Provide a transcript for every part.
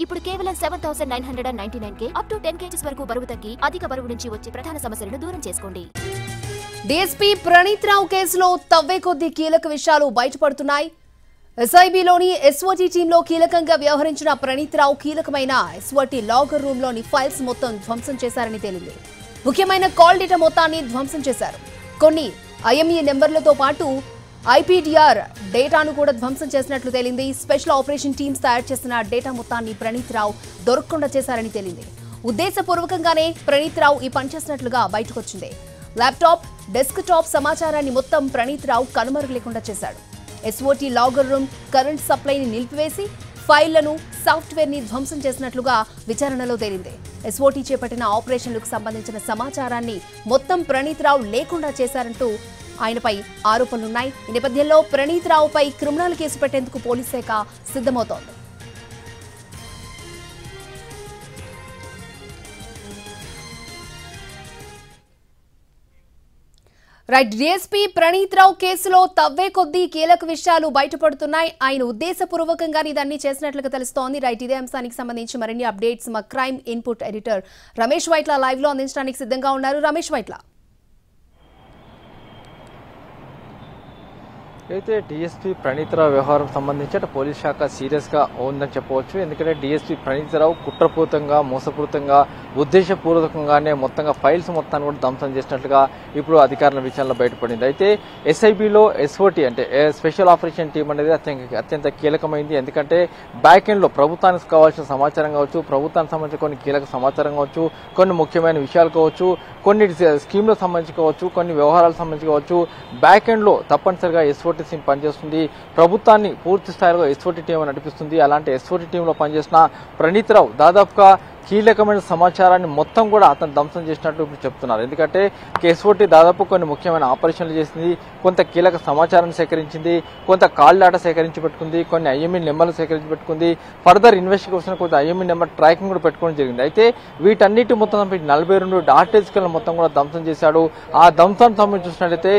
ఇప్పుడు కేవలం 7999కే up to 10 kgs వరకు బరువు తగ్గి అధిక బరువు నుంచి వచ్చే ప్రధాన సమస్యలను దూరం చేసుకోండి. డీఎస్పీ ప్రణీత్ రావు కేసులో తవ్వే కొద్ది కీలక విషయాలు బయటపడుతున్నాయి. ఎస్ఐబిలోని ఎస్ఓటీ టీంలో కీలకంగా వ్యవహరించిన ప్రణీత్ రావు కీలకమైన ఎస్ఓటీ లాగర్ రూమ్ లోని ఫైల్స్ మొత్తం ధ్వంసం చేశారని తేలింది. ముఖ్యమైన కాల్ డేటా మొత్తాన్ని ధ్వంసం చేశారు. కొన్ని ఐఎంఈ నెంబర్లతో పాటు ఐపీడీఆర్ డేటాను కూడా ధ్వంసం చేసినట్లు తేలింది. స్పెషల్ ఆపరేషన్ టీమ్స్ తయారు చేసిన డేటా మొత్తాన్ని ప్రణీత్ రావు దొరకకుండా చేశారని తేలింది. ఉద్దేశపూర్వకంగానే ప్రణీత్ రావు ఈ పని చేసినట్లుగా బయటకొచ్చింది. ల్యాప్టాప్, డెస్క్ టాప్ సమాచారాన్ని మొత్తం ప్రణీత్ రావు కనుమరుగు లేకుండా చేశాడు. ఎస్ఓటీ లాగర్ రూమ్ కరెంట్ సప్లైని నిలిపివేసి ఫైళ్లను, సాఫ్ట్వేర్ ని ధ్వంసం చేసినట్లుగా విచారణలో తేలింది. ఎస్ఓటీ చేపట్టిన ఆపరేషన్లకు సంబంధించిన సమాచారాన్ని మొత్తం ప్రణీత్ రావు లేకుండా చేశారంటూ ఆయనపై ఆరోపణలున్నాయి. ఈ నేపథ్యంలో ప్రణీత్ రావుపై క్రిమినల్ కేసు పెట్టేందుకు పోలీస్ శాఖ సిద్ధమవుతోంది. రైట్, డీఎస్పీ ప్రణీత్ రావు కేసులో తవ్వే కొద్దీ కీలక విషయాలు బయటపడుతున్నాయి. ఆయన ఉద్దేశపూర్వకంగా ఇదన్నీ చేసినట్లుగా తెలుస్తోంది. రైట్, ఇదే అంశానికి సంబంధించి మరిన్ని అప్డేట్స్ మా crime input editor Ramesh Vaitla live లో అందించడానికి సిద్ధంగా ఉన్నారు. రమేష్ వైట్ల, అయితే డీఎస్పీ ప్రణీత్ రావు వ్యవహారం సంబంధించి అటు పోలీస్ శాఖ సీరియస్గా ఉందని చెప్పవచ్చు. ఎందుకంటే డీఎస్పీ ప్రణీత్ రావు కుట్రపూరితంగా, మోసపూరితంగా, ఉద్దేశపూర్వకంగానే మొత్తంగా ఫైల్స్ మొత్తాన్ని కూడా ధ్వంసం చేసినట్లుగా ఇప్పుడు అధికారుల విచారణలో బయటపడింది. అయితే ఎస్ఐబిలో ఎస్ఓటీ అంటే స్పెషల్ ఆపరేషన్ టీం అనేది అత్యంత కీలకమైంది. ఎందుకంటే బ్యాక్ ఎండ్ లో ప్రభుత్వానికి కావాల్సిన సమాచారం కావచ్చు, ప్రభుత్వానికి సంబంధించిన కొన్ని కీలక సమాచారం కావచ్చు, కొన్ని ముఖ్యమైన విషయాలు కావచ్చు, కొన్ని స్కీమ్లకు సంబంధించి కావచ్చు, కొన్ని వ్యవహారాలకు సంబంధించి కావచ్చు, బ్యాక్ ఎండ్ లో తప్పనిసరిగా ఎస్ఓటీ టీం పనిచేస్తుంది. ప్రభుత్వాన్ని పూర్తి స్థాయిలో ఎస్ఓటీ టీం నడిపిస్తుంది. అలాంటి ఎస్ఓటీ టీంలో పనిచేసిన ప్రణీత్ రావు దాదాపుగా కీలకమైన సమాచారాన్ని మొత్తం కూడా అతను ధ్వంసం చేసినట్టు ఇప్పుడు చెప్తున్నారు. ఎందుకంటే ఎస్ఓటీ దాదాపు కొన్ని ముఖ్యమైన ఆపరేషన్లు చేసింది, కొంత కీలక సమాచారాన్ని సేకరించింది, కొంత కాల్ డేటా సేకరించి పెట్టుకుంది, కొన్ని ఐఎంఈ నెంబర్లు సేకరించి పెట్టుకుంది, ఫర్దర్ ఇన్వెస్టిగేషన్ కొంత ఐఎంఈ నెంబర్ ట్రాకింగ్ కూడా పెట్టుకోవడం జరిగింది. అయితే వీటన్నిటి మొత్తం 42 డాటా డిస్క్లను మొత్తం కూడా ధ్వంసం చేశాడు. ఆ ధ్వంసాన్ని సంబంధించి చూసినట్లయితే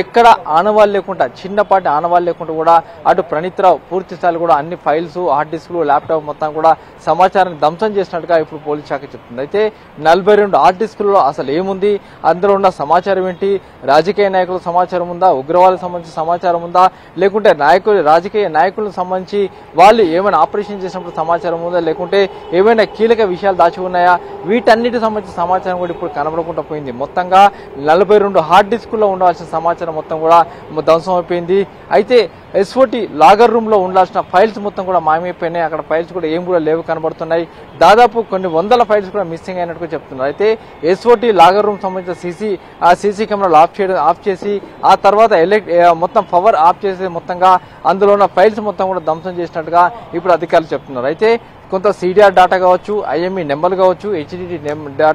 ఎక్కడ ఆనవాళ్ళు లేకుండా, చిన్నపాటి ఆనవాళ్ళు లేకుండా కూడా అటు ప్రణీత్ రావు పూర్తి స్థాయిలో కూడా అన్ని ఫైల్స్, హార్డ్ డిస్క్లు, ల్యాప్టాప్ మొత్తం కూడా సమాచారాన్ని ధ్వంసం చేసినట్టుగా ఇప్పుడు పోలీస్ శాఖ చెప్తుంది. అయితే 42 హార్డ్ డిస్కుల్లో అసలు ఏముంది, అందులో ఉన్న సమాచారం ఏంటి, రాజకీయ నాయకుల సమాచారం ఉందా, ఉగ్రవాదులకు సంబంధించిన సమాచారం ఉందా, లేకుంటే రాజకీయ నాయకులకు సంబంధించి వాళ్ళు ఏమైనా ఆపరేషన్ చేసినప్పుడు సమాచారం ఉందా, లేకుంటే ఏమైనా కీలక విషయాలు దాచి ఉన్నాయా, వీటన్నిటికి సంబంధించిన సమాచారం కూడా ఇప్పుడు కనబడకుండా పోయింది. మొత్తంగా 42 హార్డ్ డిస్కుల్లో ఉండాల్సిన సమాచారం మొత్తం కూడా ధ్వంసం అయిపోయింది. అయితే ఎస్ఓటీ లాగర్ రూమ్ లో ఉండాల్సిన ఫైల్స్ మొత్తం కూడా మాయమైపోయినాయి. అక్కడ ఫైల్స్ కూడా ఏం కూడా లేవు కనబడుతున్నాయి. దాదాపు కొన్ని వందల ఫైల్స్ కూడా మిస్సింగ్ అయినట్టు చెప్తున్నారు. అయితే ఎస్ఓటీ లాగర్ రూమ్ సంబంధించిన సీసీ కెమెరాలు ఆఫ్ చేసి ఆ తర్వాత మొత్తం పవర్ ఆఫ్ చేసి మొత్తంగా అందులో ఉన్న ఫైల్స్ మొత్తం కూడా ధ్వంసం చేసినట్టుగా ఇప్పుడు అధికారులు చెప్తున్నారు. అయితే కొంత సిడిఆర్ డాటా కావచ్చు, ఐఎంఈ నెంబర్లు కావచ్చు, హెచ్డిడి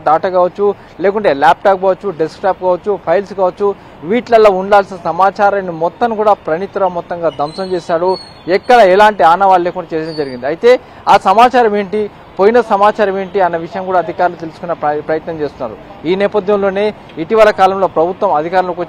డాటా కావచ్చు, లేకుంటే ల్యాప్టాప్ కావచ్చు, డెస్క్టాప్ కావచ్చు, ఫైల్స్ కావచ్చు, వీటిలలో ఉండాల్సిన సమాచారాన్ని మొత్తం కూడా ప్రణీత్ రావు మొత్తంగా ధ్వంసం చేశాడు. ఎక్కడ ఎలాంటి ఆనవాళ్ళు లేకుండా చేయడం జరిగింది. అయితే ఆ సమాచారం ఏంటి, పోయిన సమాచారం ఏంటి అన్న విషయం కూడా అధికారులు తెలుసుకునే ప్రయత్నం చేస్తున్నారు. ఈ నేపథ్యంలోనే ఇటీవల కాలంలో కొత్త ప్రభుత్వం అధికారంలోకి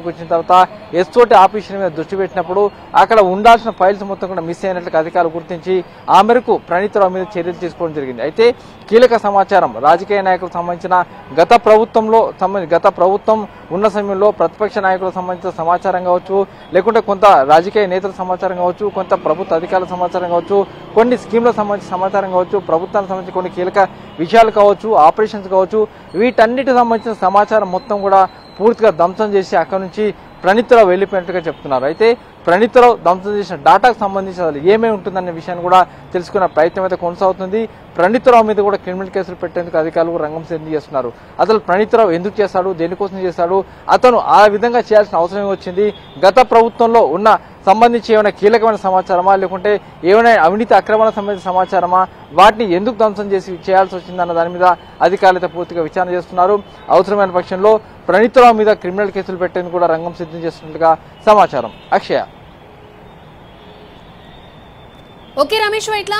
వచ్చిన తర్వాత ఎస్ఓటీ ఆఫీసర్ మీద దృష్టి పెట్టినప్పుడు అక్కడ ఉండాల్సిన ఫైల్స్ మొత్తం కూడా మిస్ అయినట్లు అధికారులు గుర్తించి ఆ మేరకు ప్రణీత్ రావు మీద చర్యలు తీసుకోవడం జరిగింది. అయితే కీలక సమాచారం రాజకీయ నాయకులకు సంబంధించిన గత ప్రభుత్వం ఉన్న సమయంలో ప్రతిపక్ష నాయకులకు సంబంధించిన సమాచారం కావచ్చు, లేకుంటే కొంత రాజకీయ నేతల సమాచారం కావచ్చు, కొంత ప్రభుత్వ అధికారుల సమాచారం కావచ్చు, కొన్ని స్కీమ్లకు సంబంధించిన సమాచారం కావచ్చు, ప్రభుత్వానికి సంబంధించిన కొన్ని కీలక విషయాలు కావచ్చు, ఆపరేషన్స్ కావచ్చు, వీటన్నిటికి సంబంధించిన సమాచారం మొత్తం కూడా పూర్తిగా ధ్వంసం చేసి అక్కడి నుంచి ప్రణీత్ రావు వెళ్ళిపోయినట్టుగా చెప్తున్నారు. అయితే ప్రణీత్ రావు ధ్వంసం చేసిన డాటాకు సంబంధించి అసలు ఏమేమి ఉంటుందనే విషయాన్ని కూడా తెలుసుకునే ప్రయత్నం అయితే కొనసాగుతుంది. ప్రణీత్ రావు మీద కూడా క్రిమినల్ కేసులు పెట్టేందుకు అధికారులు రంగం సిద్ధం చేస్తున్నారు. అసలు ప్రణీత్ రావు ఎందుకు చేశాడు, దేనికోసం చేశాడు, అతను ఆ విధంగా చేయాల్సిన అవసరం వచ్చింది, గత ప్రభుత్వంలో ఉన్న సంబంధించి ఏమైనా కీలకమైన సమాచారమా, లేకుంటే ఏమైనా అవినీతి అక్రమాలకు సంబంధించిన సమాచారమా, వాటిని ఎందుకు ధ్వంసం చేయాల్సి వచ్చిందన్న దాని మీద అధికారులు అయితే పూర్తిగా విచారణ చేస్తున్నారు. అవసరమైన పక్షంలో ప్రణీత్ రావు మీద క్రిమినల్ కేసులు పెట్టేందుకు కూడా రంగం సిద్ధం చేస్తున్నట్లుగా సమాచారం. అక్షయ. ఓకే రమేష్ వైట్ల.